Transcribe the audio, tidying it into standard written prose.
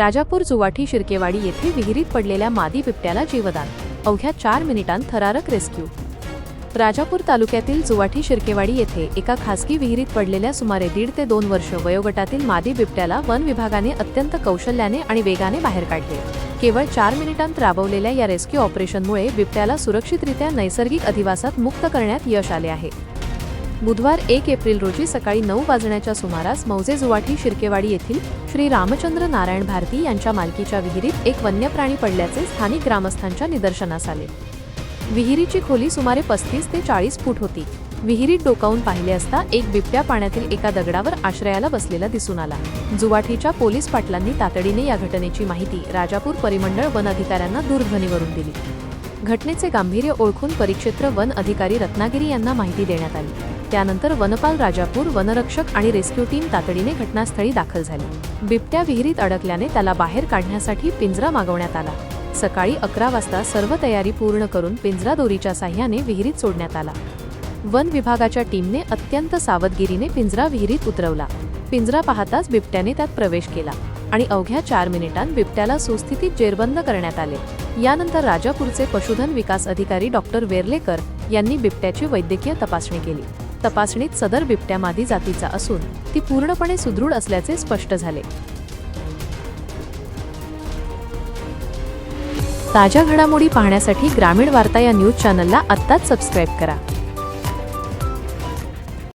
राजापूर जुवाठी शिर्केवाडी येथे विहिरीत पडलेल्या मादी बिबट्याला जीवदान, अवघ्या 4 मिनिटांत थरारक रेस्क्यू। राजापूर तालुक्यातील जुवाठी शिर्केवाडी येथे एका खासगी विहिरीत पडलेल्या सुमारे 1.5 ते 2 वर्ष वयोगटातील मादी बिबट्याला वन विभागाने अत्यंत कौशल्याने आणि वेगाने बाहेर काढले। केवळ 4 मिनिटांत राबवलेल्या या रेस्क्यू ऑपरेशनमुळे बिबट्याला सुरक्षितरित्या नैसर्गिक अधिवासात मुक्त करण्यात यश आले आहे। बुधवार 1 एप्रिल रोजी सकाळी 9 वाजण्याच्या सुमारास मौजे जुवाठी शिर्केवाडी येथील श्री रामचंद्र नारायण भारती यांच्या मालकीच्या विहिरीत एक वन्य प्राणी पडल्याचे स्थानिक ग्रामस्थांच्या निदर्शनास आले। विहिरीची खोली सुमारे 35 ते 40 फूट होती। विहिरीत डोकावून पाहिले असता एक बिबट्या पाण्यातील एका दगडावर आश्रयाला बसलेला दिसून आला। जुवाठीच्या पोलीस पाटलांनी तातडीने या घटनेची माहिती राजापूर परिमंडळ वन अधिकाऱ्यांना दूरध्वनीवरून दिली। घटनेचे गांभीर्य ओळखून परिक्षेत्र वन अधिकारी रत्नागिरी यांना माहिती देण्यात आली। त्यानंतर वनपाल राजापूर, वनरक्षक आणि रेस्क्यू टीम तातडीने घटनास्थळी दाखल झाली। बिबट्या विहिरीत अडकल्याने त्याला बाहेर काढण्यासाठी पिंजरा मागवण्यात आला। सकाळी 11 वाजता सर्व तयारी पूर्ण करून पिंजरा दोरीच्या साह्याने विहिरीत सोडण्यात आला। वन विभागाच्या टीमने अत्यंत सावधगिरीने पिंजरा विहिरीत उतरवला। पिंजरा पाहताच बिबट्याने त्यात प्रवेश केला आणि अवघ्या 4 मिनिटांत बिबट्याला सुस्थितीत जेरबंद करण्यात आले। यानंतर राजापूरचे पशुधन विकास अधिकारी डॉक्टर वेर्लेकर यांनी बिबट्याची वैद्यकीय तपासणी केली। तपासणीत सदर बिबट्या मादी जातीचा असून ती पूर्णपणे सुदृढ असल्याचे स्पष्ट झाले। ताज्या घडामोडी पाहण्यासाठी ग्रामीण वार्ता या न्यूज चॅनलला आत्ताच सबस्क्राईब करा।